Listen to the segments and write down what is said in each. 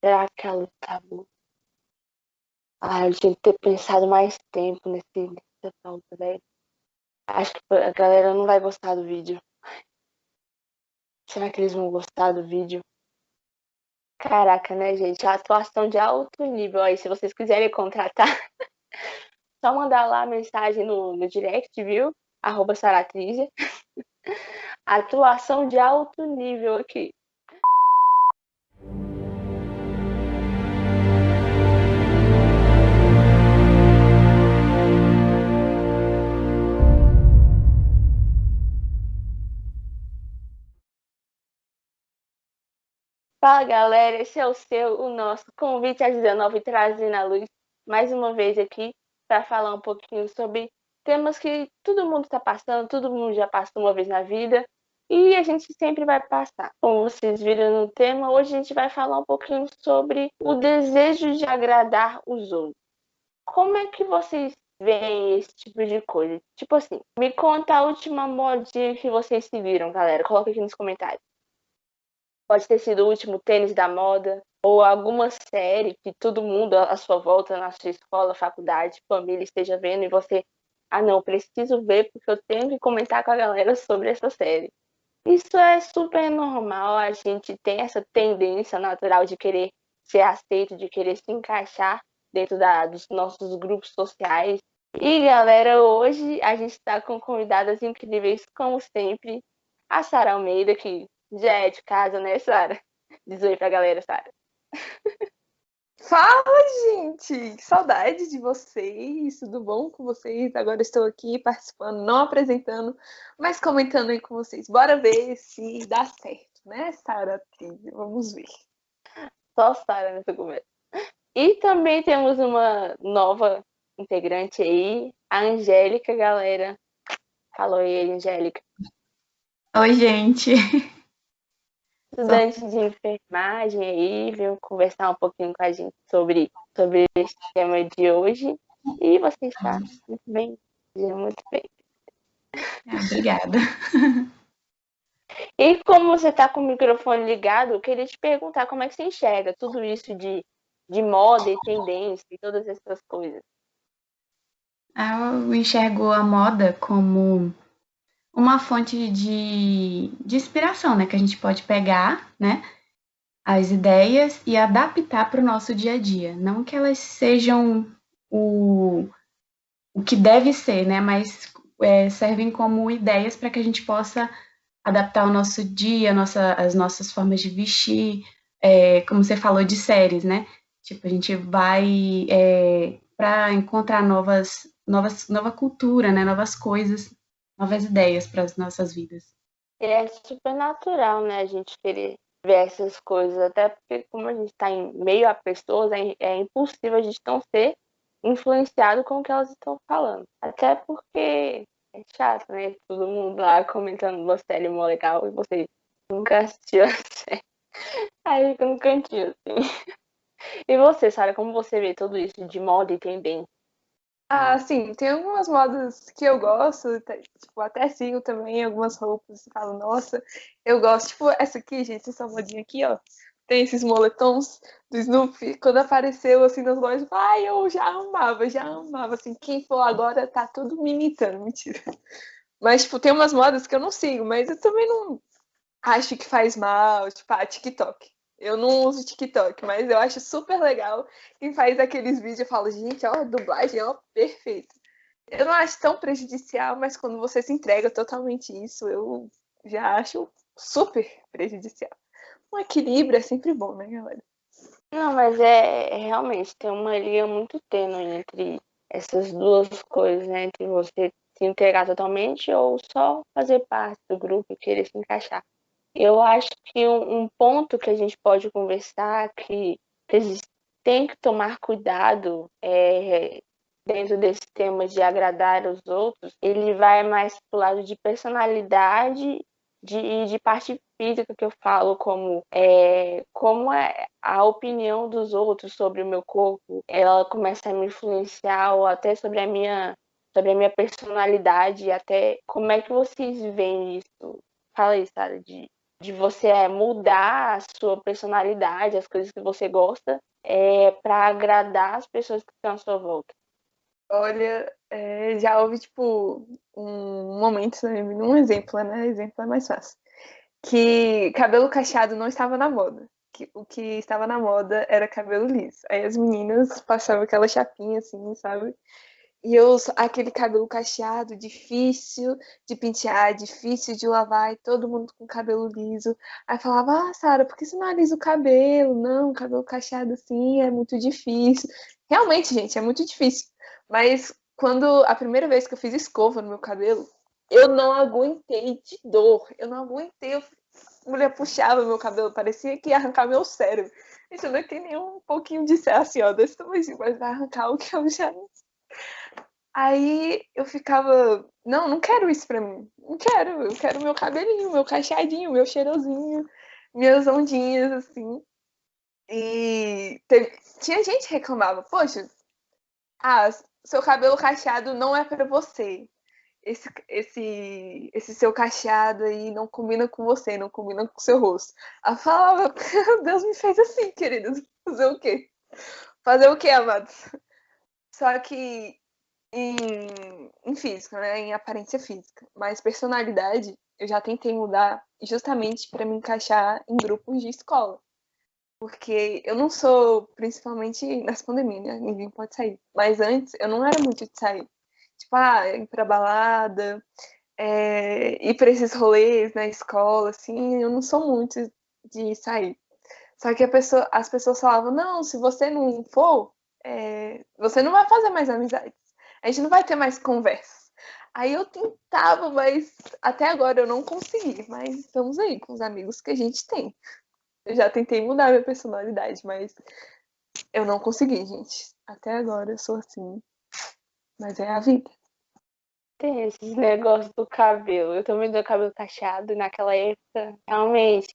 Será que ela tá boa? Ah, eu tinha que ter pensado mais tempo nessa pauta, velho. Acho que a galera não vai gostar do vídeo. Será que eles vão gostar do vídeo? Caraca, né, gente? A atuação de alto nível aí, se vocês quiserem contratar, só mandar lá a mensagem no direct, viu? @Saratrizia. Atuação de alto nível aqui. Fala, galera, esse é o nosso convite às 19 trazendo a luz mais uma vez aqui para falar um pouquinho sobre temas que todo mundo está passando, todo mundo já passou uma vez na vida e a gente sempre vai passar. Como vocês viram no tema, hoje a gente vai falar um pouquinho sobre o desejo de agradar os outros. Como é que vocês veem esse tipo de coisa? Tipo assim, me conta a última modinha que vocês seguiram, galera. Coloca aqui nos comentários. Pode ter sido o último tênis da moda, ou alguma série que todo mundo à sua volta, na sua escola, faculdade, família esteja vendo e você, ah não, preciso ver porque eu tenho que comentar com a galera sobre essa série. Isso é super normal, a gente tem essa tendência natural de querer ser aceito, de querer se encaixar dentro dos nossos grupos sociais. E galera, hoje a gente está com convidadas incríveis, como sempre, a Sara Almeida, que já é de casa, né, Sara? Diz oi pra galera, Sara. Fala, gente! Que saudade de vocês! Tudo bom com vocês? Agora estou aqui participando, não apresentando, mas comentando aí com vocês. Bora ver se dá certo, né, Sara? Vamos ver. Só Sara nessa conversa. E também temos uma nova integrante aí, a Angélica, galera. Falou aí, Angélica. Oi, gente. Estudante de enfermagem aí, veio conversar um pouquinho com a gente sobre esse tema de hoje. E você está muito bem, muito bem. Obrigada. E como você está com o microfone ligado, eu queria te perguntar como é que você enxerga tudo isso de moda e tendência e todas essas coisas. Eu enxergo a moda como uma fonte de inspiração, né? Que a gente pode pegar, né? As ideias e adaptar para o nosso dia a dia. Não que elas sejam o que deve ser, né? Mas servem como ideias para que a gente possa adaptar o nosso dia, as nossas formas de vestir, como você falou de séries, né? Tipo, a gente vai para encontrar nova cultura, né? Novas coisas, novas ideias para as nossas vidas. É super natural, né, a gente querer ver essas coisas, até porque como a gente está em meio a pessoas, é impossível a gente não ser influenciado com o que elas estão falando. Até porque é chato, né? Todo mundo lá comentando uma série mó legal e você nunca assistiu a série. Aí fica no cantinho, assim. E você, Sara, como você vê tudo isso de moda e tendência? Ah, sim, tem algumas modas que eu gosto, tipo, até sigo também algumas roupas e falo, nossa, eu gosto. Tipo, essa aqui, gente, essa modinha aqui, ó. Tem esses moletons do Snoopy. Quando apareceu assim nas lojas, eu falei, ai, eu já amava. Assim, quem for agora tá tudo me imitando, mentira. Mas, tipo, tem umas modas que eu não sigo, mas eu também não acho que faz mal, tipo, TikTok. Eu não uso TikTok, mas eu acho super legal quem faz aqueles vídeos e fala, gente, ó, a dublagem, ó, perfeito. Eu não acho tão prejudicial, mas quando você se entrega totalmente isso, eu já acho super prejudicial. Um equilíbrio é sempre bom, né, galera? Não, mas realmente tem uma linha muito tênue entre essas duas coisas, né? Entre você se entregar totalmente ou só fazer parte do grupo e querer se encaixar. Eu acho que um ponto que a gente pode conversar que a gente tem que tomar cuidado dentro desse tema de agradar os outros, ele vai mais pro lado de personalidade e de parte física que eu falo, como é a opinião dos outros sobre o meu corpo, ela começa a me influenciar ou até sobre a minha personalidade, até como é que vocês veem isso? Fala aí, Sara, de de você mudar a sua personalidade, as coisas que você gosta, para agradar as pessoas que estão à sua volta? Olha, já houve, tipo, um momento, um exemplo, né? Exemplo é mais fácil. Que cabelo cacheado não estava na moda. O que estava na moda era cabelo liso. Aí as meninas passavam aquela chapinha assim, sabe? E aquele cabelo cacheado, difícil de pentear, difícil de lavar, e todo mundo com cabelo liso. Aí falava, Sara, por que você não alisa o cabelo? Não, cabelo cacheado assim é muito difícil. Realmente, gente, é muito difícil. Mas quando a primeira vez que eu fiz escova no meu cabelo, eu não aguentei de dor. Eu não aguentei. A mulher puxava meu cabelo, parecia que ia arrancar meu cérebro. Isso não tem nem um pouquinho de ser assim, ó, desse tamanho, mas vai arrancar o que eu já. Aí eu ficava, não quero isso pra mim. Não quero, eu quero meu cabelinho, meu cacheadinho, meu cheirosinho, minhas ondinhas, assim. E tinha gente que reclamava, poxa, seu cabelo cacheado não é pra você. Esse seu cacheado aí não combina com você, não combina com o seu rosto. Ela falava, Deus me fez assim, queridos. Fazer o quê? Fazer o quê, amados? Só que em física, né? Em aparência física. Mas personalidade, eu já tentei mudar justamente para me encaixar em grupos de escola. Porque eu não sou, principalmente nessa pandemia, né? Ninguém pode sair. Mas antes, eu não era muito de sair. Tipo, ir pra balada, ir pra esses rolês na escola, assim, eu não sou muito de sair. Só que as pessoas falavam, não, se você não for, você não vai fazer mais amizades. A gente não vai ter mais conversa. Aí eu tentava, mas até agora eu não consegui. Mas estamos aí com os amigos que a gente tem. Eu já tentei mudar minha personalidade, mas eu não consegui, gente. Até agora eu sou assim. Mas é a vida. Tem esses negócios do cabelo. Eu também dou cabelo cacheado e naquela época, realmente,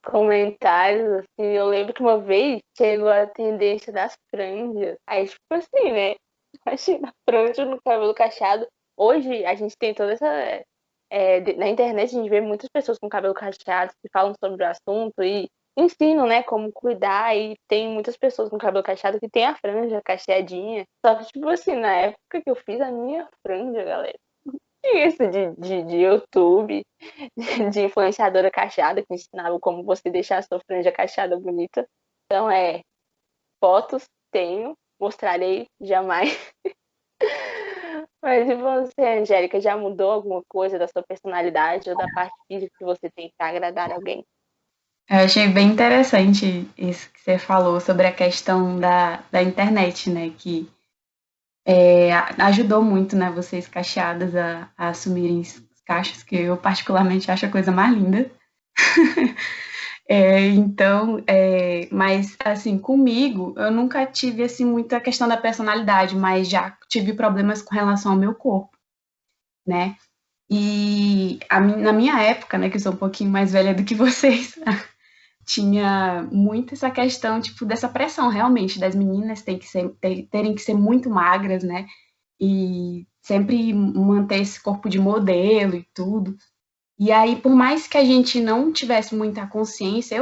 comentários, assim, eu lembro que uma vez chegou a tendência das franjas. Aí, tipo assim, né? Imagina a franja no cabelo cacheado. Hoje a gente tem toda essa. Na internet a gente vê muitas pessoas com cabelo cacheado que falam sobre o assunto e ensinam, né, como cuidar. E tem muitas pessoas com cabelo cacheado que tem a franja cacheadinha. Só que, tipo assim, na época que eu fiz a minha franja, galera, tinha isso de YouTube, de influenciadora cacheada que ensinava como você deixar a sua franja cacheada bonita. Então, fotos tenho, mostrarei jamais. Mas e você, Angélica, já mudou alguma coisa da sua personalidade ou da parte física que você tem para agradar alguém? Eu achei bem interessante isso que você falou sobre a questão da internet, né? Que ajudou muito, né, vocês cacheadas a assumirem os cachos, que eu particularmente acho a coisa mais linda. Então, mas assim, comigo, eu nunca tive assim muita questão da personalidade, mas já tive problemas com relação ao meu corpo, né? E na minha época, né, que eu sou um pouquinho mais velha do que vocês, tinha muito essa questão, tipo, dessa pressão realmente das meninas terem que ser muito magras, né? E sempre manter esse corpo de modelo e tudo. E aí, por mais que a gente não tivesse muita consciência,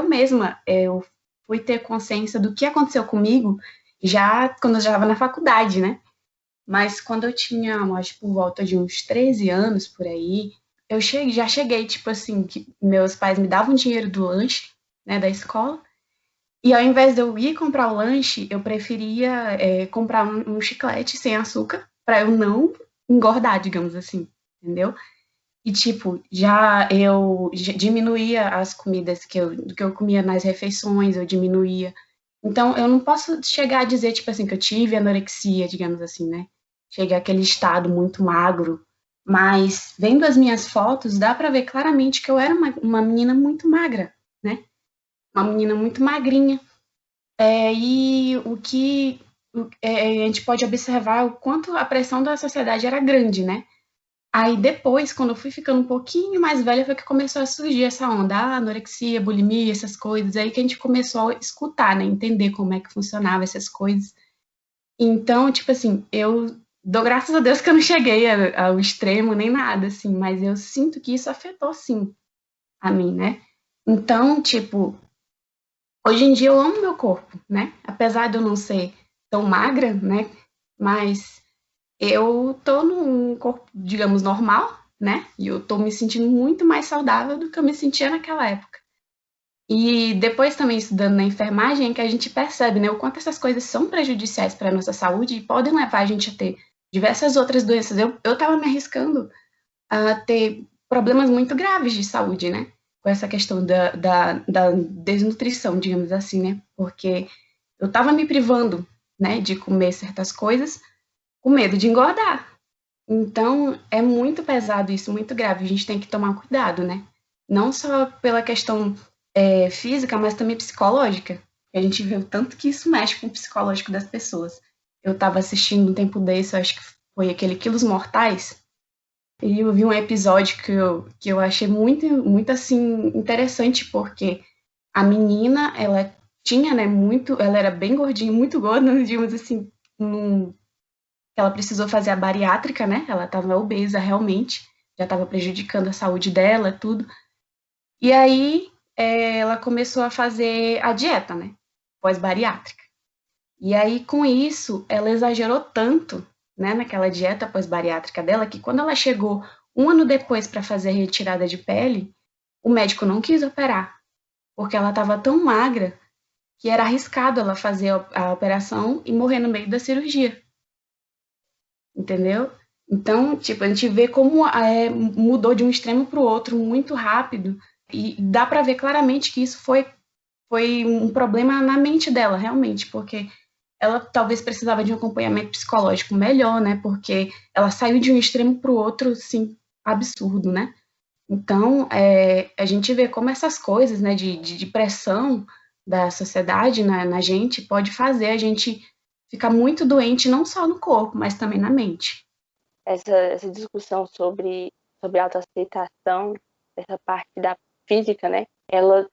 eu fui ter consciência do que aconteceu comigo já quando eu já estava na faculdade, né? Mas quando eu tinha, acho que por volta de uns 13 anos, por aí, já cheguei, tipo assim, que meus pais me davam dinheiro do lanche, né, da escola, e ao invés de eu ir comprar o lanche, eu preferia comprar um chiclete sem açúcar, para eu não engordar, digamos assim, entendeu? E, tipo, eu diminuía as comidas que eu comia nas refeições, eu diminuía. Então, eu não posso chegar a dizer, tipo assim, que eu tive anorexia, digamos assim, né? Cheguei àquele estado muito magro. Mas, vendo as minhas fotos, dá pra ver claramente que eu era uma menina muito magra, né? Uma menina muito magrinha. E a gente pode observar o quanto a pressão da sociedade era grande, né? Aí depois, quando eu fui ficando um pouquinho mais velha, foi que começou a surgir essa onda, anorexia, bulimia, essas coisas, aí que a gente começou a escutar, né, entender como é que funcionava essas coisas. Então, tipo assim, eu dou graças a Deus que eu não cheguei ao extremo nem nada, assim, mas eu sinto que isso afetou, sim, a mim, né? Então, tipo, hoje em dia eu amo meu corpo, né? Apesar de eu não ser tão magra, né? Mas eu tô num corpo, digamos, normal, né? E eu tô me sentindo muito mais saudável do que eu me sentia naquela época. E depois também estudando na enfermagem é que a gente percebe, né, o quanto essas coisas são prejudiciais para a nossa saúde e podem levar a gente a ter diversas outras doenças. Eu tava me arriscando a ter problemas muito graves de saúde, né? Com essa questão da desnutrição, digamos assim, né? Porque eu tava me privando, né, de comer certas coisas com medo de engordar. Então, é muito pesado isso, muito grave. A gente tem que tomar cuidado, né? Não só pela questão física, mas também psicológica. A gente vê o tanto que isso mexe com o psicológico das pessoas. Eu estava assistindo um tempo desse, acho que foi aquele Quilos Mortais, e eu vi um episódio que eu achei muito, muito, assim, interessante, porque a menina, ela tinha, né, muito, ela era bem gordinha, muito gorda, digamos assim, num ela precisou fazer a bariátrica, né? Ela estava obesa realmente, já estava prejudicando a saúde dela, tudo. E aí ela começou a fazer a dieta, né? Pós-bariátrica. E aí com isso ela exagerou tanto, né? Naquela dieta pós-bariátrica dela que quando ela chegou um ano depois para fazer a retirada de pele, o médico não quis operar, porque ela estava tão magra que era arriscado ela fazer a operação e morrer no meio da cirurgia. Entendeu? Então, tipo, a gente vê como mudou de um extremo para o outro muito rápido e dá para ver claramente que isso foi um problema na mente dela, realmente, porque ela talvez precisava de um acompanhamento psicológico melhor, né? Porque ela saiu de um extremo para o outro, assim, absurdo, né? Então, a gente vê como essas coisas, né, de pressão da sociedade na gente pode fazer a gente ficar muito doente, não só no corpo, mas também na mente. Essa discussão sobre autoaceitação, essa parte da física, né? Ela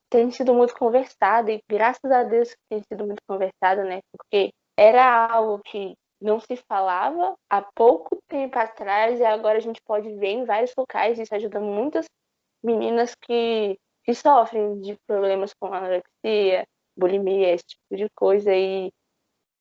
tem sido muito conversada e graças a Deus que tem sido muito conversada, né? Porque era algo que não se falava há pouco tempo atrás e agora a gente pode ver em vários locais. Isso ajuda muitas meninas que sofrem de problemas com anorexia, bulimia, esse tipo de coisa. E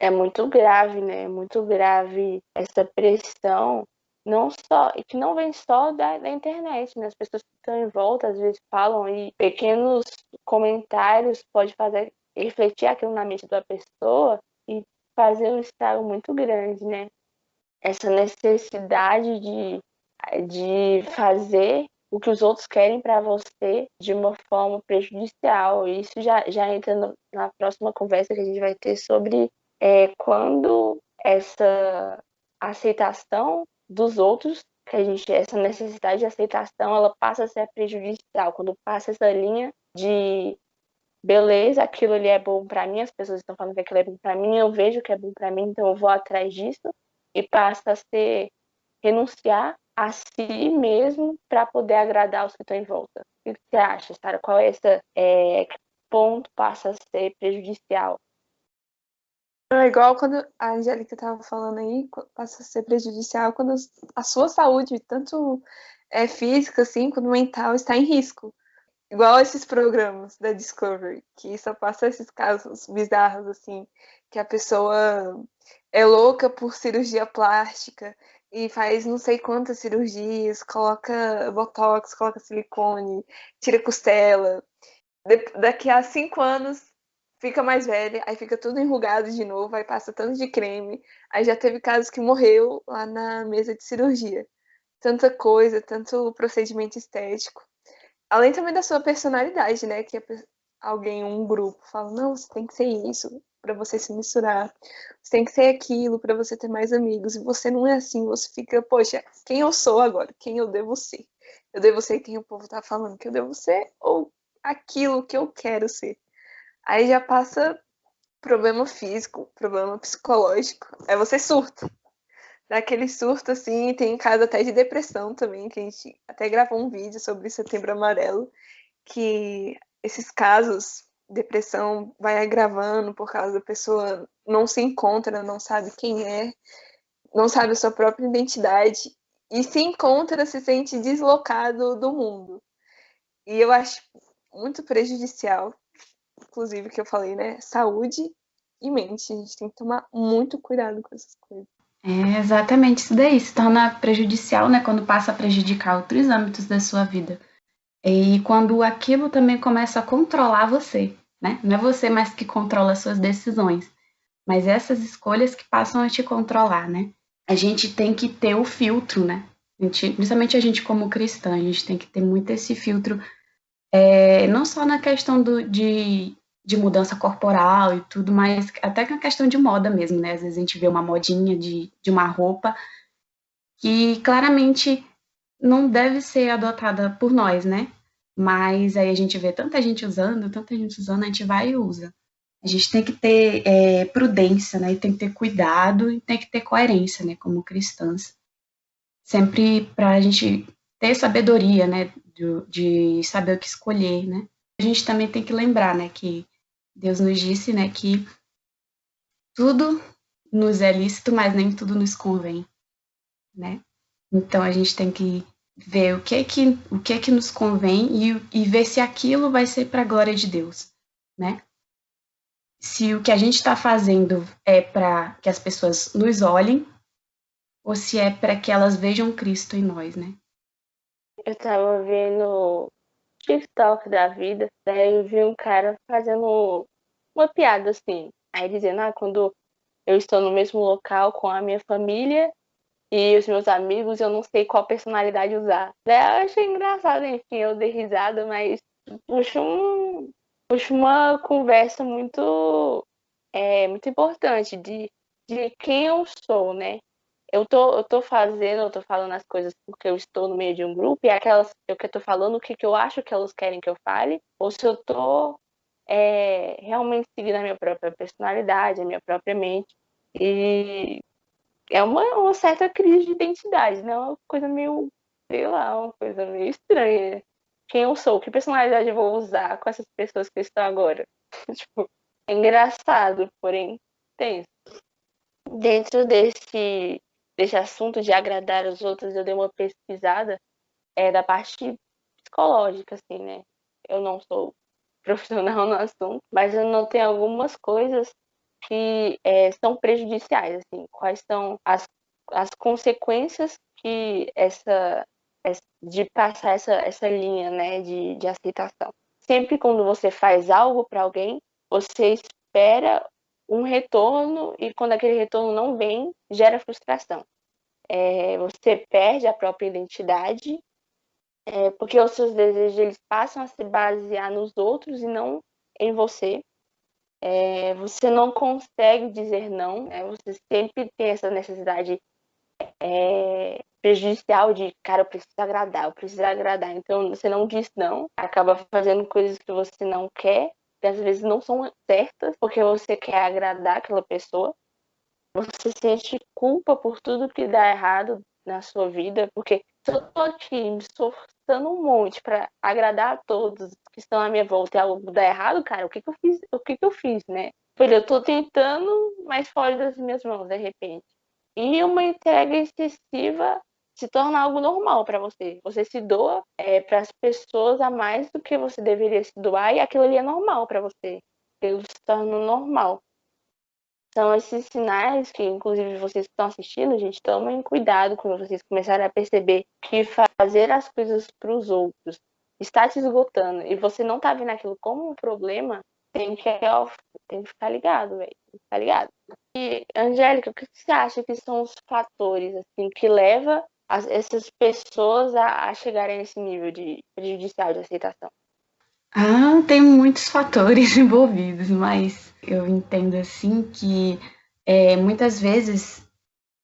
é muito grave, né? É muito grave essa pressão, não só, e que não vem só da internet, né? As pessoas que estão em volta às vezes falam e pequenos comentários pode fazer refletir aquilo na mente da pessoa e fazer um estrago muito grande, né? Essa necessidade de fazer o que os outros querem para você de uma forma prejudicial. Isso já entra na próxima conversa que a gente vai ter sobre quando essa aceitação dos outros, que a gente, essa necessidade de aceitação, ela passa a ser prejudicial, quando passa essa linha de beleza, aquilo ali é bom para mim, as pessoas estão falando que aquilo é bom para mim, eu vejo que é bom para mim, então eu vou atrás disso, e passa a ser renunciar a si mesmo para poder agradar os que estão em volta. O que você acha, Sara? Qual é esse ponto passa a ser prejudicial? É igual quando a Angélica estava falando aí, passa a ser prejudicial quando a sua saúde, tanto física assim, quanto mental, está em risco. Igual esses programas da Discovery, que só passa esses casos bizarros, assim, que a pessoa é louca por cirurgia plástica e faz não sei quantas cirurgias, coloca botox, coloca silicone, tira costela. Daqui a 5 anos fica mais velha, aí fica tudo enrugado de novo, aí passa tanto de creme. Aí já teve casos que morreu lá na mesa de cirurgia. Tanta coisa, tanto procedimento estético. Além também da sua personalidade, né? Que alguém, um grupo, fala: não, você tem que ser isso para você se misturar. Você tem que ser aquilo para você ter mais amigos. E você não é assim, você fica, poxa, quem eu sou agora? Quem eu devo ser? Eu devo ser quem o povo tá falando que eu devo ser ou aquilo que eu quero ser? Aí já passa problema físico, problema psicológico. Aí você surta. Daquele surto, assim, tem caso até de depressão também, que a gente até gravou um vídeo sobre Setembro Amarelo, que esses casos, depressão vai agravando por causa da pessoa não se encontra, não sabe quem é, não sabe a sua própria identidade, e se encontra, se sente deslocado do mundo. E eu acho muito prejudicial, inclusive, que eu falei, né? Saúde e mente. A gente tem que tomar muito cuidado com essas coisas. É exatamente isso daí, se torna prejudicial, né, quando passa a prejudicar outros âmbitos da sua vida. E quando aquilo também começa a controlar você, né? Não é você mais que controla as suas decisões, mas essas escolhas que passam a te controlar, né? A gente tem que ter o filtro, né? Principalmente a gente como cristã, a gente tem que ter muito esse filtro, não só na questão de mudança corporal e tudo, mas até na questão de moda mesmo, né? Às vezes a gente vê uma modinha de uma roupa que claramente não deve ser adotada por nós, né? Mas aí a gente vê tanta gente usando, a gente vai e usa. A gente tem que ter prudência, né? E tem que ter cuidado e tem que ter coerência, né? Como cristãs. Sempre para a gente ter sabedoria, né? De saber o que escolher, né? A gente também tem que lembrar, né? Que Deus nos disse, né? Que tudo nos é lícito, mas nem tudo nos convém, né? Então a gente tem que ver o que é que nos convém e ver se aquilo vai ser para a glória de Deus, né? Se o que a gente está fazendo é para que as pessoas nos olhem ou se é para que elas vejam Cristo em nós, né? Eu tava vendo TikTok da vida, daí eu vi um cara fazendo uma piada assim. Aí dizendo, quando eu estou no mesmo local com a minha família e os meus amigos, eu não sei qual personalidade usar. Daí eu achei engraçado, enfim, eu dei risada, mas puxa, puxa uma conversa muito importante de quem eu sou, né? Eu tô falando as coisas porque eu estou no meio de um grupo e eu que tô falando o que eu acho que elas querem que eu fale, ou se eu tô realmente seguindo a minha própria personalidade, a minha própria mente. E é uma certa crise de identidade, né? Uma coisa meio, sei lá, uma coisa meio estranha. Quem eu sou? Que personalidade eu vou usar com essas pessoas que estão agora? Tipo, é engraçado, porém tenso. Dentro desse assunto de agradar os outros, eu dei uma pesquisada da parte psicológica, assim, né? Eu não sou profissional no assunto, mas eu notei algumas coisas que são prejudiciais, assim. Quais são as consequências que de passar essa linha, né, de aceitação. Sempre quando você faz algo para alguém, você espera um retorno e quando aquele retorno não vem, gera frustração. Você perde a própria identidade, porque os seus desejos eles passam a se basear nos outros e não em você. Você não consegue dizer não, né? Você sempre tem essa necessidade prejudicial de, cara, eu preciso agradar. Então você não diz não, acaba fazendo coisas que você não quer, que às vezes não são certas, porque você quer agradar aquela pessoa. Você sente culpa por tudo que dá errado na sua vida, porque se eu tô aqui me esforçando um monte para agradar a todos que estão à minha volta e algo dá errado, cara, o que que eu fiz? O que que eu fiz, né? Eu tô tentando, mas foge das minhas mãos de repente. E uma entrega excessiva se torna algo normal para você. Você se doa para as pessoas a mais do que você deveria se doar e aquilo ali é normal para você. Aquilo se torna normal. São esses sinais que, inclusive, vocês que estão assistindo, gente, tomem cuidado quando vocês começarem a perceber que fazer as coisas para os outros está te esgotando e você não tá vendo aquilo como um problema, tem que ficar ligado, velho. Tem que ficar ligado. E, Angélica, o que você acha que são os fatores assim, que levam essas pessoas a chegarem nesse nível de prejudicial de aceitação? Tem muitos fatores envolvidos, mas eu entendo assim que muitas vezes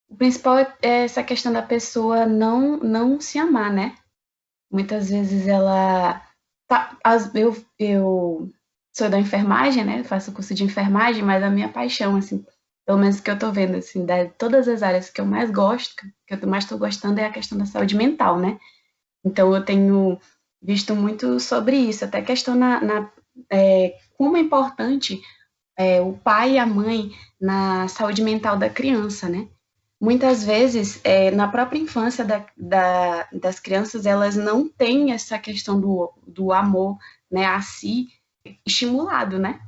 o principal é essa questão da pessoa não se amar, né? Muitas vezes ela eu sou da enfermagem, né? Faço curso de enfermagem, mas a minha paixão, assim, pelo menos o que eu tô vendo, assim, de todas as áreas que eu mais gosto, que eu mais tô gostando é a questão da saúde mental, né? Então eu tenho visto muito sobre isso, até questão como é importante o pai e a mãe na saúde mental da criança, né? muitas vezes, na própria infância das crianças, elas não têm essa questão do amor, né, a si estimulado, né?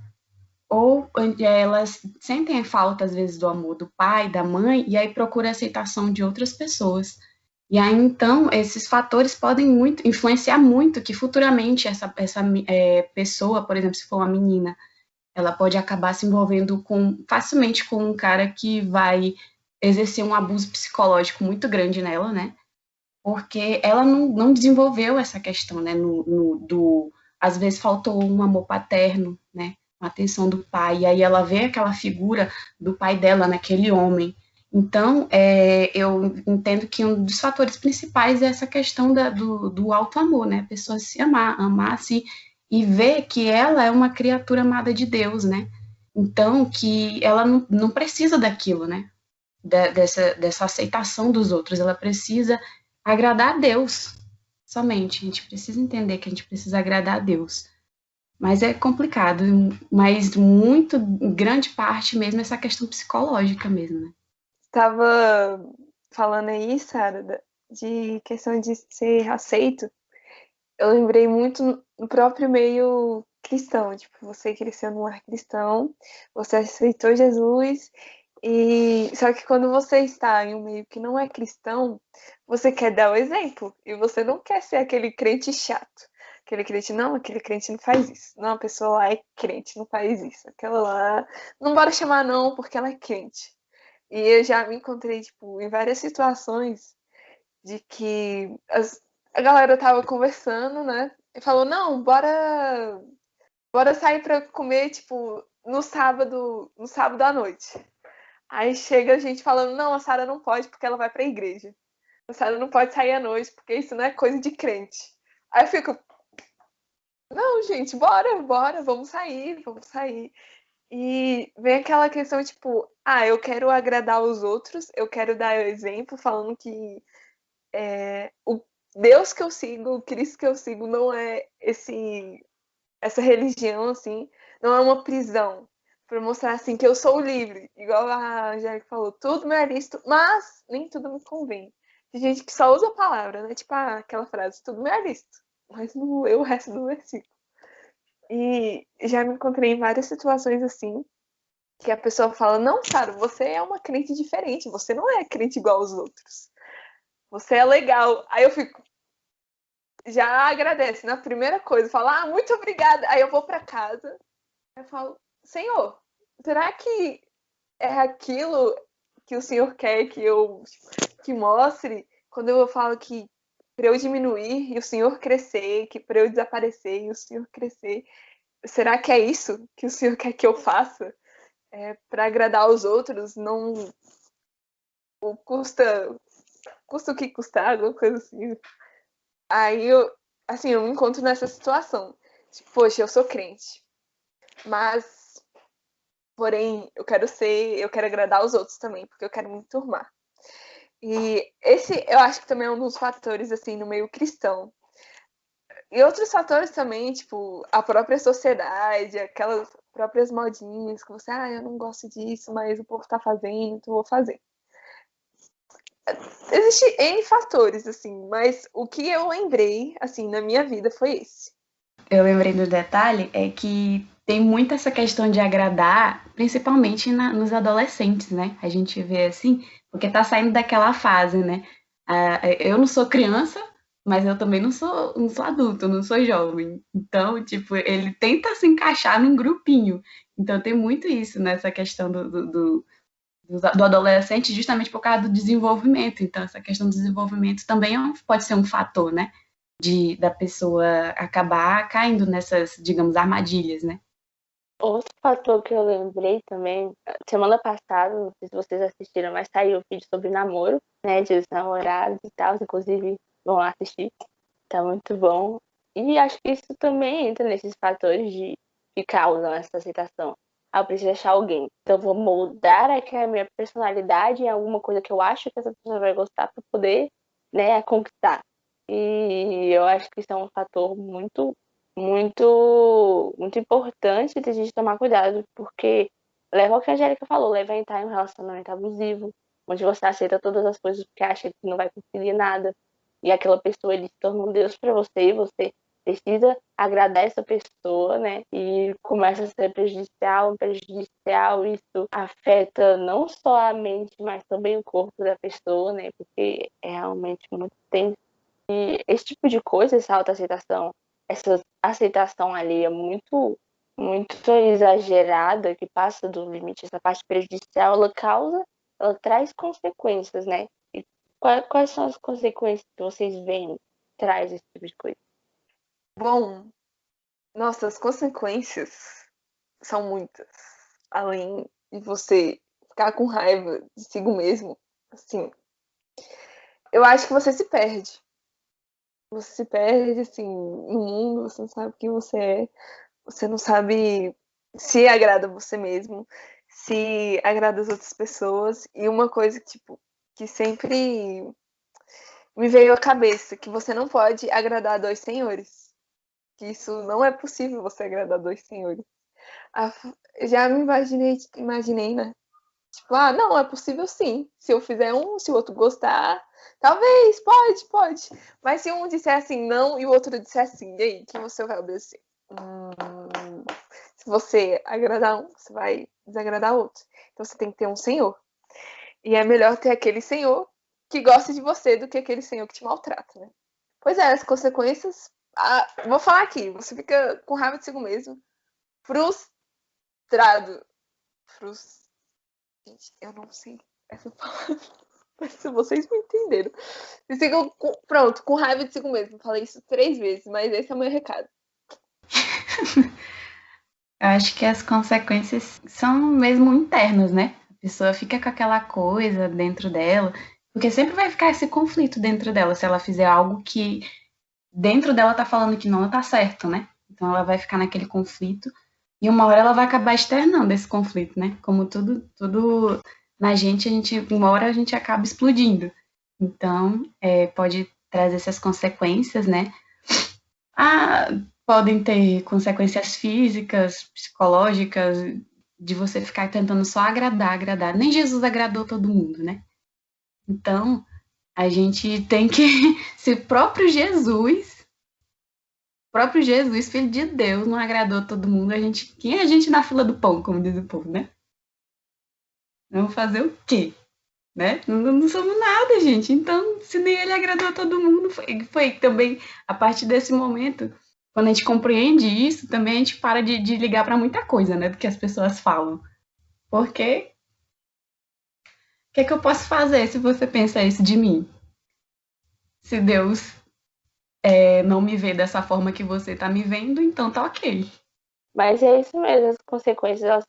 Ou elas sentem falta, às vezes, do amor do pai, da mãe, e aí procuram a aceitação de outras pessoas. E aí, então, esses fatores podem muito influenciar muito que futuramente essa pessoa, por exemplo, se for uma menina, ela pode acabar se envolvendo facilmente com um cara que vai exercer um abuso psicológico muito grande nela, né? Porque ela não desenvolveu essa questão, né? Às vezes faltou um amor paterno, né? Uma atenção do pai, e aí ela vê aquela figura do pai dela naquele homem. Então, eu entendo que um dos fatores principais é essa questão do auto-amor, né? A pessoa se amar-se e ver que ela é uma criatura amada de Deus, né? Então, que ela não precisa daquilo, né? Dessa aceitação dos outros, ela precisa agradar a Deus somente. A gente precisa entender que a gente precisa agradar a Deus. Mas é complicado, mas muito, grande parte mesmo, essa questão psicológica mesmo, né? Estava falando aí, Sara, de questão de ser aceito. Eu lembrei muito no próprio meio cristão, tipo, você cresceu num lar cristão, você aceitou Jesus, e só que quando você está em um meio que não é cristão, você quer dar o exemplo, e você não quer ser aquele crente chato. Aquele crente, não, aquele crente não faz isso. Não, a pessoa lá é crente, não faz isso. Aquela lá, não bora chamar não, porque ela é crente. E eu já me encontrei, tipo, em várias situações de que a galera tava conversando, né? E falou, não, bora sair pra comer, tipo, no sábado à noite. Aí chega a gente falando, não, a Sara não pode porque ela vai pra igreja. A Sara não pode sair à noite porque isso não é coisa de crente. Aí eu fico, não, gente, bora, vamos sair, vamos sair. E vem aquela questão, tipo, eu quero agradar os outros, eu quero dar exemplo, falando que o Deus que eu sigo, o Cristo que eu sigo, não é essa religião, assim, não é uma prisão. Para mostrar, assim, que eu sou livre. Igual a Angélica falou, tudo me é lícito, mas nem tudo me convém. Tem gente que só usa a palavra, né? Tipo, aquela frase, tudo me é lícito, mas não lê o resto do versículo. E já me encontrei em várias situações assim, que a pessoa fala, não, Sara, você é uma crente diferente, você não é crente igual aos outros. Você é legal. Aí eu fico, já agradece na primeira coisa, fala, muito obrigada. Aí eu vou para casa, eu falo, Senhor, será que é aquilo que o Senhor quer que mostre? Quando eu falo que para eu diminuir e o Senhor crescer, que para eu desaparecer e o Senhor crescer, será que é isso que o Senhor quer que eu faça? Para agradar os outros, não custa o que custar, alguma coisa assim. Aí eu me encontro nessa situação. Tipo, poxa, eu sou crente, mas porém eu quero agradar os outros também, porque eu quero me turmar. E esse eu acho que também é um dos fatores assim no meio cristão. E outros fatores também, tipo, a própria sociedade, aquelas próprias modinhas que você, eu não gosto disso, mas o povo tá fazendo, então vou fazer. Existem N fatores, assim, mas o que eu lembrei, assim, na minha vida foi esse. Eu lembrei do detalhe, é que tem muito essa questão de agradar, principalmente nos adolescentes, né? A gente vê assim, porque tá saindo daquela fase, né? Eu não sou criança, mas eu também não sou adulto, não sou jovem. Então, tipo, ele tenta se encaixar num grupinho. Então tem muito isso nessa questão do adolescente, justamente por causa do desenvolvimento. Então, essa questão do desenvolvimento também pode ser um fator, né? Da pessoa acabar caindo nessas, digamos, armadilhas, né? Outro fator que eu lembrei também, semana passada, não sei se vocês assistiram, mas saiu um vídeo sobre namoro, né, de os namorados e tal, inclusive vão lá assistir, tá muito bom. E acho que isso também entra nesses fatores que causam essa aceitação. Eu preciso achar alguém, então vou moldar aqui a minha personalidade em alguma coisa que eu acho que essa pessoa vai gostar para poder, né, conquistar. E eu acho que isso é um fator muito importante de a gente tomar cuidado, porque leva ao que a Angélica falou, leva a entrar em um relacionamento abusivo, onde você aceita todas as coisas porque acha que não vai conseguir nada. E aquela pessoa ele se torna um Deus para você e você precisa agradar essa pessoa, né? E começa a ser prejudicial, isso afeta não só a mente, mas também o corpo da pessoa, né? Porque é realmente muito tenso. E esse tipo de coisa, essa autoaceitação, essa aceitação alheia muito exagerada, que passa do limite, essa parte prejudicial, ela traz consequências, né? E quais são as consequências que vocês veem traz esse tipo de coisa? Bom, nossa, as consequências são muitas. Além de você ficar com raiva de si mesmo, assim, eu acho que você se perde. Você se perde, assim, no mundo, você não sabe quem você é, você não sabe se agrada você mesmo, se agrada as outras pessoas. E uma coisa, tipo, que sempre me veio à cabeça, que você não pode agradar dois senhores. Que isso não é possível você agradar dois senhores. Já me imaginei, né? Tipo, não, é possível sim. Se eu fizer um, se o outro gostar, talvez, pode. Mas se um disser assim, não, e o outro disser assim, e aí, quem você vai obedecer? Se você agradar um, você vai desagradar outro. Então você tem que ter um senhor. E é melhor ter aquele senhor que gosta de você do que aquele senhor que te maltrata, né? Pois é, as consequências. Vou falar aqui, você fica com raiva de si mesmo, frustrado. Gente, eu não sei essa palavra. Mas se vocês me entenderam. Vocês ficam pronto, com raiva de si mesmo. Falei isso 3 vezes, mas esse é o meu recado. Eu acho que as consequências são mesmo internas, né? A pessoa fica com aquela coisa dentro dela, porque sempre vai ficar esse conflito dentro dela se ela fizer algo que dentro dela tá falando que não tá certo, né? Então ela vai ficar naquele conflito e uma hora ela vai acabar externando esse conflito, né? Como tudo na gente, uma hora a gente acaba explodindo. Então, pode trazer essas consequências, né? Podem ter consequências físicas, psicológicas, de você ficar tentando só agradar. Nem Jesus agradou todo mundo, né? Então, a gente tem que. Se o próprio Jesus, filho de Deus, não agradou todo mundo, quem é a gente na fila do pão, como diz o povo, né? Vamos fazer o quê? Né? Não somos nada, gente. Então, se nem ele agradou todo mundo, foi também a partir desse momento. Quando a gente compreende isso, também a gente para de ligar para muita coisa, né? Do que as pessoas falam. Porque o que é que eu posso fazer se você pensa isso de mim? Se Deus não me vê dessa forma que você está me vendo, então tá ok. Mas é isso mesmo, as consequências,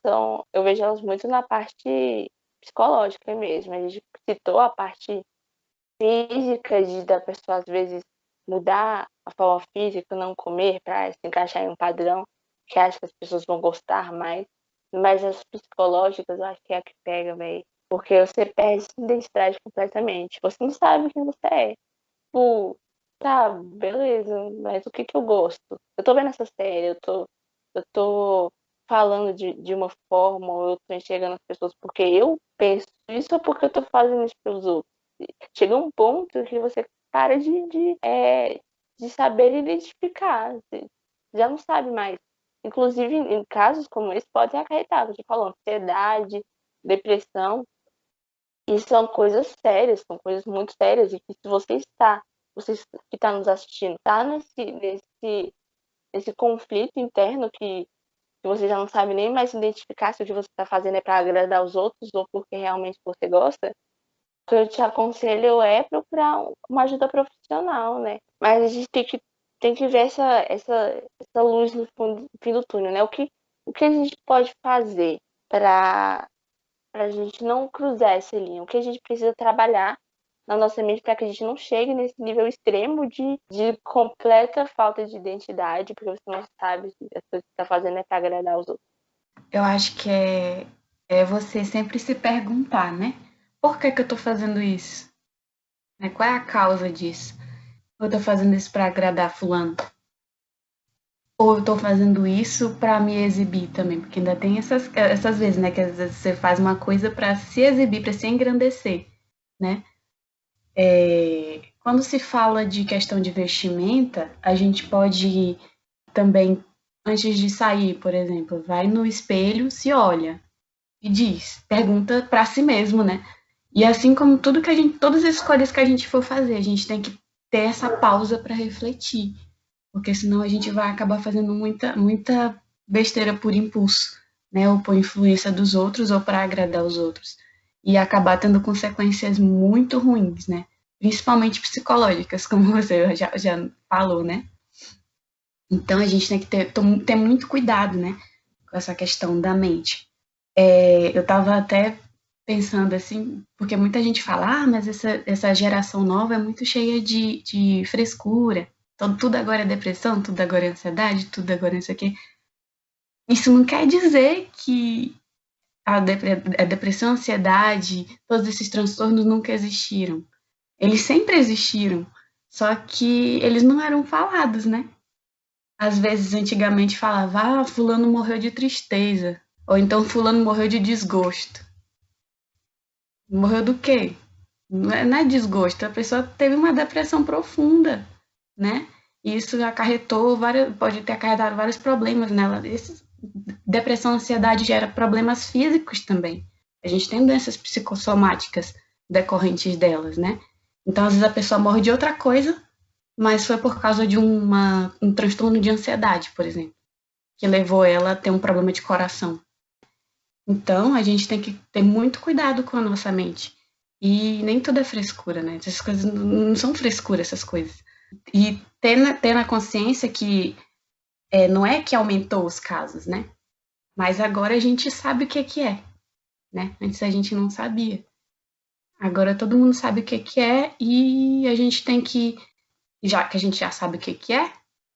eu vejo elas muito na parte psicológica mesmo. A gente citou a parte física da pessoa às vezes mudar a forma física, não comer para se encaixar em um padrão que acha que as pessoas vão gostar mais. Mas as psicológicas eu acho que é a que pega, velho. Porque você perde sua identidade completamente. Você não sabe quem você é. Tipo, tá, beleza, mas o que que eu gosto? Eu tô vendo essa série, eu tô falando de uma forma, ou eu tô enxergando as pessoas porque eu penso isso ou porque eu tô fazendo isso pros outros. Chega um ponto que você para de saber identificar. Você já não sabe mais. Inclusive, em casos como esse, pode acarretar, como você falou, ansiedade, depressão. E são coisas sérias, são coisas muito sérias. E que se você que está nos assistindo, está nesse conflito interno que você já não sabe nem mais identificar se o que você está fazendo é para agradar os outros ou porque realmente você gosta, o que eu te aconselho é procurar uma ajuda profissional, né? Mas a gente tem que ver essa luz no fim do túnel, né? O que a gente pode fazer para a gente não cruzar essa linha? O que a gente precisa trabalhar na nossa mente para que a gente não chegue nesse nível extremo de completa falta de identidade, porque você não sabe se as coisas que está fazendo é para agradar os outros. Eu acho que é você sempre se perguntar, né? Por que eu tô fazendo isso? Né? Qual é a causa disso? Eu tô fazendo isso para agradar fulano? ou eu estou fazendo isso para me exibir também, porque ainda tem essas vezes, né, que às vezes você faz uma coisa para se exibir, para se engrandecer, né? Quando se fala de questão de vestimenta, a gente pode também, antes de sair, por exemplo, vai no espelho, se olha e pergunta para si mesmo, né? E assim como todas as escolhas que a gente for fazer, a gente tem que ter essa pausa para refletir, porque senão a gente vai acabar fazendo muita besteira por impulso, né? Ou por influência dos outros, ou para agradar os outros. E acabar tendo consequências muito ruins, né? Principalmente psicológicas, como você já falou, né? Então a gente tem que ter muito cuidado, né? Com essa questão da mente. Eu estava até pensando assim, porque muita gente fala, mas essa geração nova é muito cheia de frescura. Então, tudo agora é depressão, tudo agora é ansiedade, tudo agora é isso aqui. Isso não quer dizer que a depressão, a ansiedade, todos esses transtornos nunca existiram. Eles sempre existiram, só que eles não eram falados, né? Às vezes, antigamente falava, fulano morreu de tristeza, ou então fulano morreu de desgosto. Morreu do quê? Não é desgosto, a pessoa teve uma depressão profunda, né? E isso pode ter acarretado vários problemas nela. Depressão, ansiedade gera problemas físicos também. A gente tem doenças psicossomáticas decorrentes delas, né? Então, às vezes a pessoa morre de outra coisa, mas foi por causa de um transtorno de ansiedade, por exemplo, que levou ela a ter um problema de coração. Então, a gente tem que ter muito cuidado com a nossa mente. E nem tudo é frescura, né? Essas coisas não são frescura, essas coisas. E ter na consciência que não é que aumentou os casos, né? Mas agora a gente sabe o que é, né? Antes a gente não sabia. Agora todo mundo sabe o que é e a gente tem que, já que a gente já sabe o que é,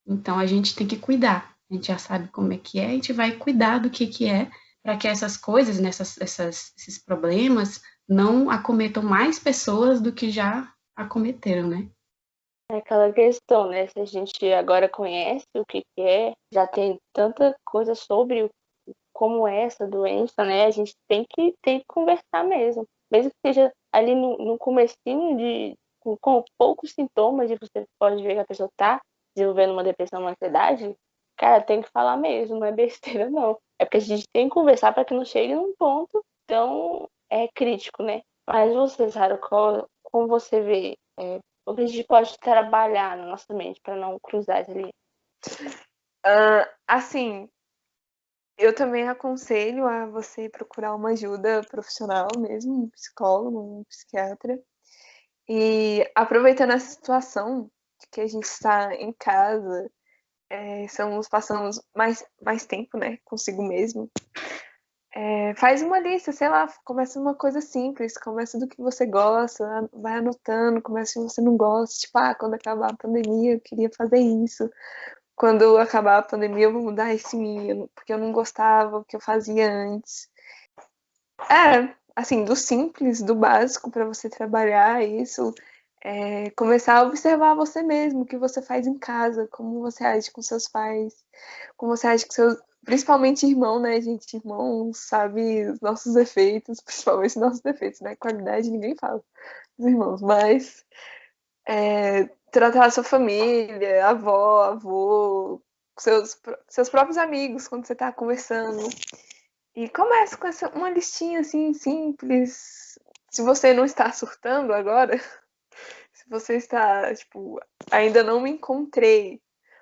então a gente tem que cuidar. A gente já sabe como é que é, a gente vai cuidar do que é, para que essas coisas, né, esses problemas, não acometam mais pessoas do que já acometeram, né? É aquela questão, né? Se a gente agora conhece o que é, já tem tanta coisa sobre como é essa doença, né? A gente tem que conversar mesmo. Mesmo que seja ali no comecinho com poucos sintomas, e você pode ver que a pessoa tá desenvolvendo uma depressão, uma ansiedade, cara, tem que falar mesmo, não é besteira, não. É porque a gente tem que conversar para que não chegue num ponto tão crítico, né? Mas você, Sara, como você vê o que a gente pode trabalhar na nossa mente para não cruzar essa linha? Assim, eu também aconselho a você procurar uma ajuda profissional mesmo, um psicólogo, um psiquiatra. E aproveitando essa situação de que a gente está em casa, passamos mais tempo, né, consigo mesmo. Faz uma lista, sei lá, começa uma coisa simples, começa do que você gosta, vai anotando, começa o que você não gosta, tipo, quando acabar a pandemia eu queria fazer isso, quando acabar a pandemia eu vou mudar esse mim, porque eu não gostava, o que eu fazia antes. Assim, do simples, do básico para você trabalhar isso, começar a observar você mesmo, o que você faz em casa, como você age com seus pais, como você age com seus, principalmente irmão, né, gente? Irmão sabe os nossos defeitos, principalmente os nossos defeitos, né? Qualidade ninguém fala dos irmãos, mas tratar a sua família, avó, avô, seus próprios amigos quando você tá conversando. E começa com uma listinha assim simples. Se você não está surtando agora, se você está, tipo, ainda não me encontrei,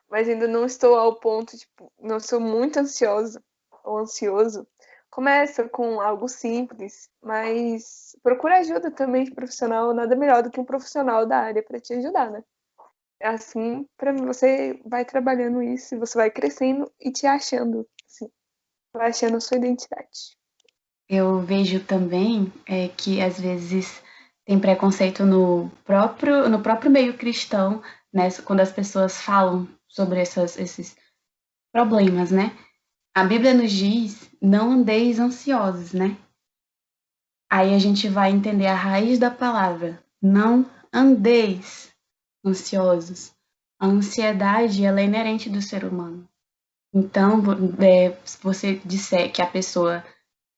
mas ainda não estou ao ponto, tipo, não sou muito ansiosa ou ansioso, começa com algo simples, mas procura ajuda também de profissional, nada melhor do que um profissional da área para te ajudar, né? Assim, para você vai trabalhando isso, você vai crescendo e te achando, assim, vai achando a sua identidade. Eu vejo também que às vezes tem preconceito no próprio meio cristão, né? Quando as pessoas falam sobre esses problemas, né? A Bíblia nos diz, não andeis ansiosos, né? Aí a gente vai entender a raiz da palavra, não andeis ansiosos. A ansiedade, ela é inerente do ser humano. Então, se você disser que a pessoa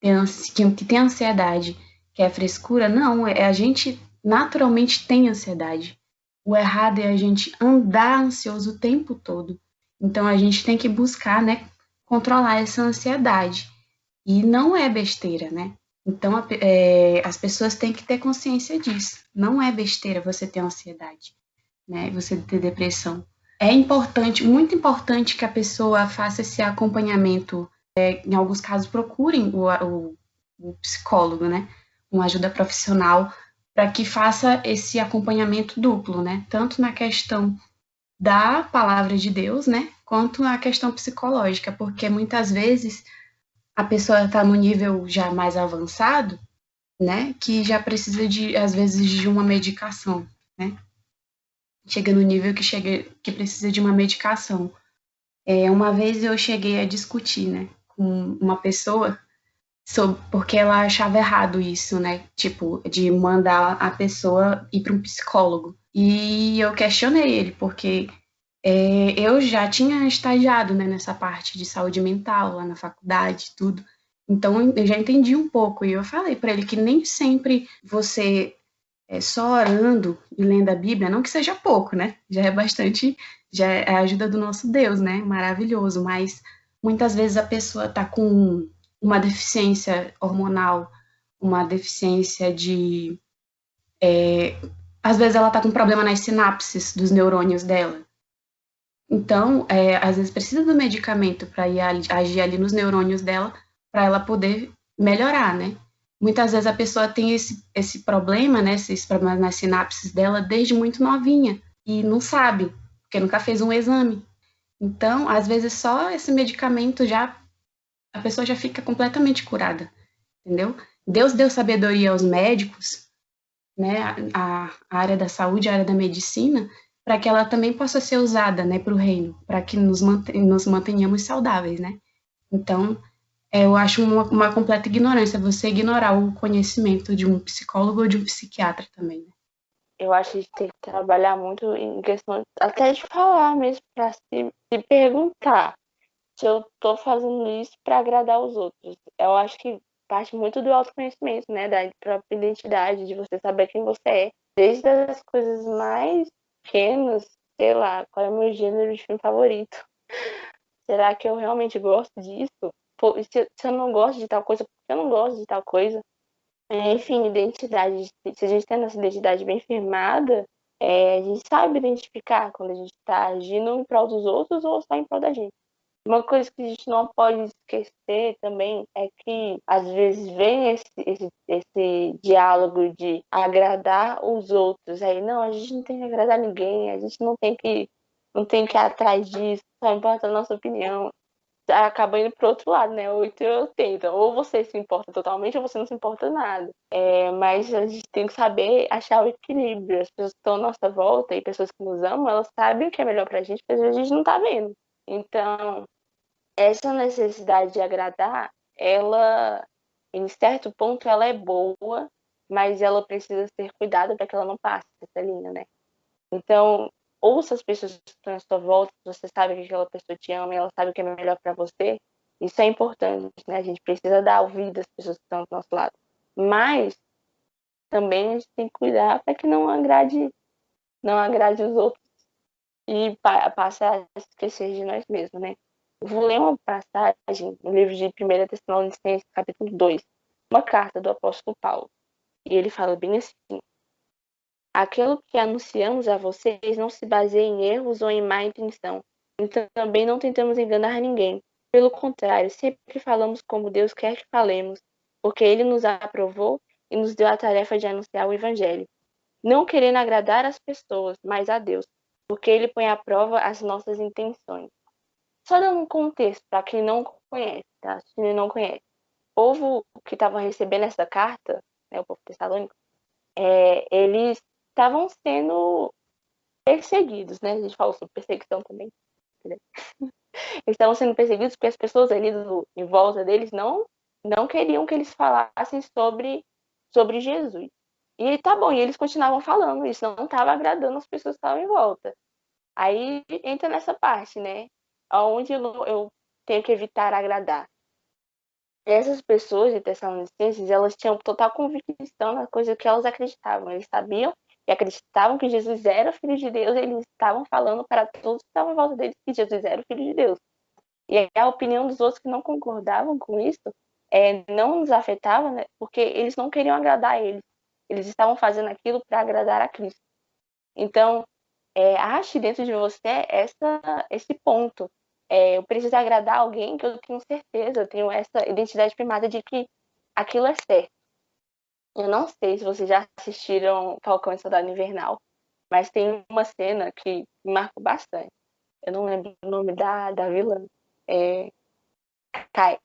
que tem ansiedade, que é frescura, não, a gente naturalmente tem ansiedade. O errado é a gente andar ansioso o tempo todo. Então, a gente tem que buscar, né, controlar essa ansiedade. E não é besteira, né? Então, as pessoas têm que ter consciência disso. Não é besteira você ter ansiedade, né? Você ter depressão. É importante, muito importante que a pessoa faça esse acompanhamento. Em alguns casos, procurem o psicólogo, né? Uma ajuda profissional para que faça esse acompanhamento duplo, né? Tanto na questão da palavra de Deus, né? Quanto na questão psicológica, porque muitas vezes a pessoa está no nível já mais avançado, né? Que já precisa às vezes, de uma medicação, né? Chega no nível que precisa de uma medicação. Uma vez eu cheguei a discutir, né, com uma pessoa porque ela achava errado isso, né, tipo, de mandar a pessoa ir para um psicólogo. E eu questionei ele, porque eu já tinha estagiado, né, nessa parte de saúde mental, lá na faculdade, tudo. Então, eu já entendi um pouco. E eu falei para ele que nem sempre você só orando e lendo a Bíblia, não que seja pouco, né? Já é bastante, já é a ajuda do nosso Deus, né? Maravilhoso, mas muitas vezes a pessoa está com uma deficiência hormonal, uma deficiência às vezes ela está com problema nas sinapses dos neurônios dela. Então, às vezes precisa do medicamento para agir ali nos neurônios dela, para ela poder melhorar, né? Muitas vezes a pessoa tem esse problema, né? Esses problemas nas sinapses dela desde muito novinha e não sabe, porque nunca fez um exame. Então, às vezes só esse medicamento a pessoa já fica completamente curada, entendeu? Deus deu sabedoria aos médicos, né? A área da saúde, a área da medicina, para que ela também possa ser usada, né, para o reino, para que nos mantenhamos saudáveis, né? Então, eu acho uma completa ignorância você ignorar o conhecimento de um psicólogo ou de um psiquiatra também, né? Eu acho que a gente tem que trabalhar muito em questão até de falar mesmo, para se perguntar se eu tô fazendo isso para agradar os outros. Eu acho que parte muito do autoconhecimento, né? Da própria identidade, de você saber quem você é. Desde as coisas mais pequenas, sei lá, qual é o meu gênero de filme favorito. Será que eu realmente gosto disso? Pô, se eu não gosto de tal coisa, por que eu não gosto de tal coisa? Enfim, identidade. Se a gente tem nossa identidade bem firmada, a gente sabe identificar quando a gente está agindo em prol dos outros ou só em prol da gente. Uma coisa que a gente não pode esquecer também é que às vezes vem esse diálogo de agradar os outros. Aí, não, a gente não tem que agradar ninguém, a gente não tem que ir atrás disso, só importa a nossa opinião. Acaba indo pro outro lado, né? 8 e 80. Ou você se importa totalmente ou você não se importa nada. Mas a gente tem que saber achar o equilíbrio. As pessoas que estão à nossa volta e pessoas que nos amam, elas sabem o que é melhor pra gente, porque às vezes a gente não tá vendo. Então, essa necessidade de agradar, ela, em certo ponto, ela é boa, mas ela precisa ser cuidada para que ela não passe essa linha, né? Então, ouça as pessoas que estão à sua volta, se você sabe que aquela pessoa te ama e ela sabe o que é melhor para você, isso é importante, né? A gente precisa dar ouvido às pessoas que estão do nosso lado. Mas também a gente tem que cuidar para que não agrade os outros e passe a esquecer de nós mesmos, né? Eu vou ler uma passagem no livro de 1 Tessalonicenses, capítulo 2, uma carta do apóstolo Paulo. E ele fala bem assim: aquilo que anunciamos a vocês não se baseia em erros ou em má intenção. Então também não tentamos enganar ninguém. Pelo contrário, sempre falamos como Deus quer que falemos, porque Ele nos aprovou e nos deu a tarefa de anunciar o Evangelho. Não querendo agradar as pessoas, mas a Deus, porque Ele põe à prova as nossas intenções. Só dando um contexto para quem não conhece, tá? Se quem não conhece. O povo que estava recebendo essa carta, né, o povo tessalônico, eles estavam sendo perseguidos, né? A gente falou sobre perseguição também. Entendeu? Eles estavam sendo perseguidos porque as pessoas ali em volta deles não queriam que eles falassem sobre Jesus. E tá bom, e eles continuavam falando, isso não estava agradando as pessoas que estavam em volta. Aí entra nessa parte, né? Onde eu tenho que evitar agradar. Essas pessoas de Tessalonicenses, elas tinham total convicção na coisa que elas acreditavam. Eles sabiam e acreditavam que Jesus era o Filho de Deus, e eles estavam falando para todos que estavam em volta deles que Jesus era o Filho de Deus. E a opinião dos outros que não concordavam com isso não nos afetava, né? Porque eles não queriam agradar a eles. Eles estavam fazendo aquilo para agradar a Cristo. Então, ache dentro de você esse ponto. Eu preciso agradar alguém que eu tenho certeza, eu tenho essa identidade primada de que aquilo é certo. Eu não sei se vocês já assistiram Falcão e Soldado Invernal, mas tem uma cena que me marcou bastante. Eu não lembro o nome da vilã.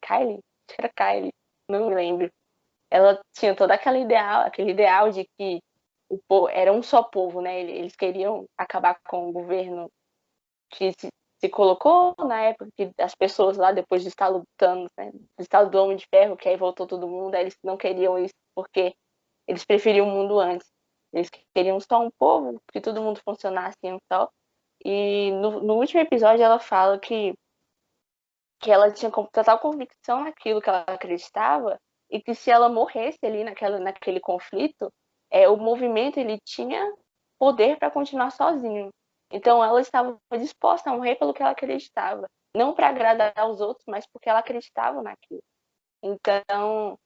Kylie? Acho que era Kylie, não me lembro. Ela tinha todo aquele ideal de que o povo era um só povo, né? Eles queriam acabar com o governo que se colocou na época que as pessoas lá, depois do estalo do Thanos, né? Do estalo do Homem de Ferro, que aí voltou todo mundo, aí eles não queriam isso porque eles preferiam o mundo antes. Eles queriam só um povo, que todo mundo funcionasse em um só. E no último episódio ela fala que ela tinha total convicção naquilo que ela acreditava e que se ela morresse ali naquele conflito, o movimento ele tinha poder para continuar sozinho. Então ela estava disposta a morrer pelo que ela acreditava, não para agradar aos outros, mas porque ela acreditava naquilo. Então,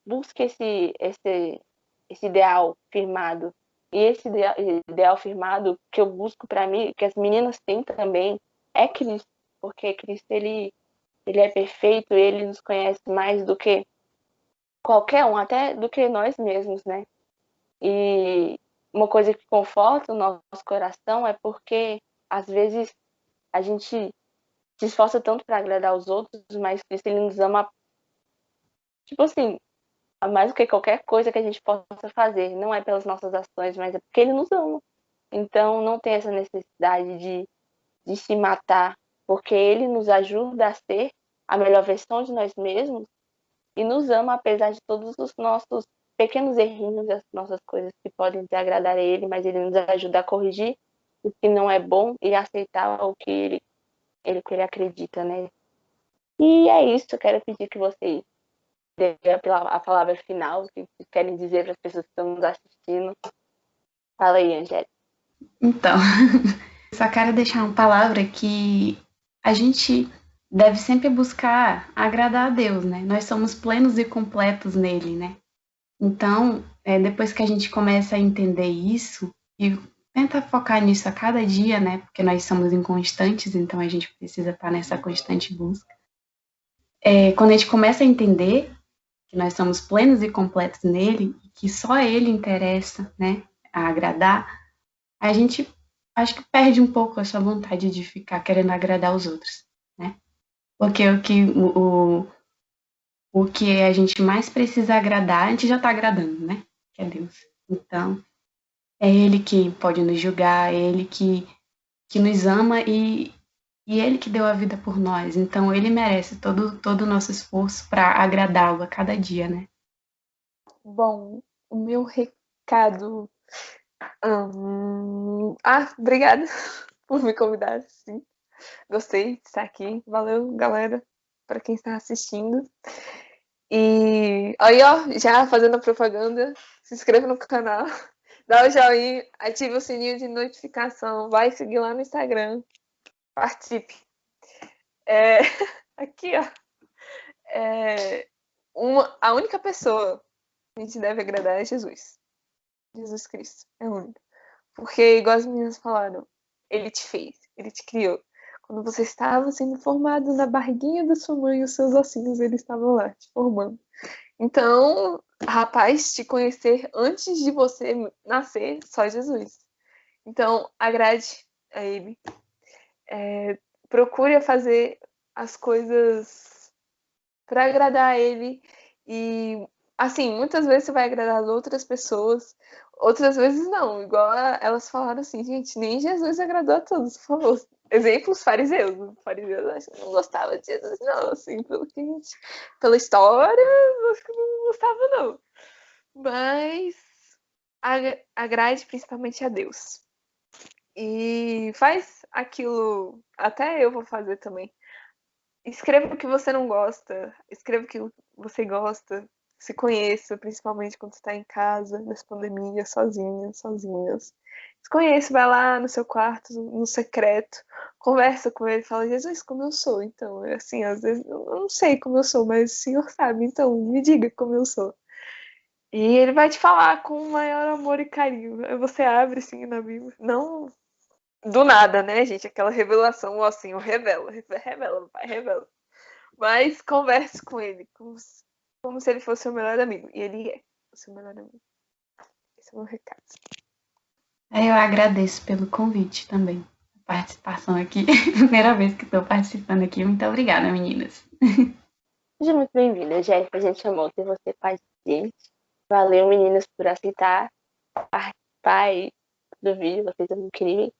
busque esse ideal firmado. E esse ideal firmado que eu busco para mim, que as meninas têm também, é Cristo. Porque Cristo, ele é perfeito, ele nos conhece mais do que qualquer um, até do que nós mesmos, né? E uma coisa que conforta o nosso coração é porque, às vezes, a gente se esforça tanto para agradar os outros, mas Cristo, ele nos ama, tipo assim, a mais do que qualquer coisa que a gente possa fazer. Não é pelas nossas ações, mas é porque ele nos ama. Então, não tem essa necessidade de se matar, porque ele nos ajuda a ser a melhor versão de nós mesmos e nos ama apesar de todos os nossos pequenos errinhos, as nossas coisas que podem desagradar a ele, mas ele nos ajuda a corrigir o que não é bom e aceitar o que ele acredita, né? E é isso, eu quero pedir que vocês dê a palavra final, o que querem dizer para as pessoas que estão nos assistindo. Fala aí, Angélica. Então, só quero deixar uma palavra que a gente deve sempre buscar agradar a Deus, né? Nós somos plenos e completos nele, né? Então, depois que a gente começa a entender isso e tenta focar nisso a cada dia, né? Porque nós somos inconstantes, então a gente precisa estar nessa constante busca. Quando a gente começa a entender que nós somos plenos e completos nele, que só ele interessa, né? A agradar, a gente acho que perde um pouco essa vontade de ficar querendo agradar os outros, né? Porque o que a gente mais precisa agradar, a gente já está agradando, né? Que é Deus. Então, é Ele que pode nos julgar, é Ele que nos ama e Ele que deu a vida por nós. Então, Ele merece todo o nosso esforço para agradá-lo a cada dia, né? Bom, o meu recado. Obrigada por me convidar, sim. Gostei de estar aqui. Valeu, galera, para quem está assistindo. E aí, ó, já fazendo a propaganda, se inscreva no canal, dá o joinha, ative o sininho de notificação, vai seguir lá no Instagram, participe. Aqui, ó, a única pessoa que a gente deve agradar é Jesus. Jesus Cristo é o único. Porque, igual as meninas falaram, ele te fez, ele te criou. Quando você estava sendo formado na barriguinha da sua mãe, os seus ossinhos, eles estavam lá, te formando. Então, rapaz, te conhecer antes de você nascer, só Jesus. Então, agrade a ele. Procure fazer as coisas para agradar a ele. E, assim, muitas vezes você vai agradar as outras pessoas, outras vezes não. Igual elas falaram assim, gente, nem Jesus agradou a todos. Falou. Exemplos, fariseus. Os fariseus acho que não gostavam de Jesus, não. Assim, pela história, acho que não gostava, não. Mas agrade principalmente a Deus. E faz aquilo, até eu vou fazer também, Escreva o que você não gosta, escreva o que você gosta, se conheça, principalmente quando está em casa, nessa pandemia, sozinhas. Se conheça, vai lá no seu quarto, no secreto, conversa com ele, fala, Jesus, como eu sou? Então, assim, às vezes eu não sei como eu sou, mas o Senhor sabe, então me diga como eu sou. E ele vai te falar com o maior amor e carinho. Aí você abre assim na Bíblia. Não do nada, né, gente? Aquela revelação, ó, assim, revela, pai, revela. Mas converse com ele, como se ele fosse o melhor amigo. E ele é o seu melhor amigo. Esse é o meu recado. Eu agradeço pelo convite também. Participação aqui. Primeira vez que estou participando aqui. Muito obrigada, meninas. Seja muito bem-vinda, Jéssica. A gente amou ter você com a gente. Valeu, meninas, por aceitar participar aí do vídeo. Vocês são incríveis.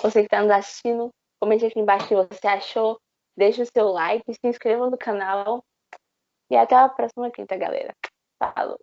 Você que está nos assistindo, comente aqui embaixo o que você achou. Deixe o seu like, se inscreva no canal. E até a próxima quinta, galera. Falou!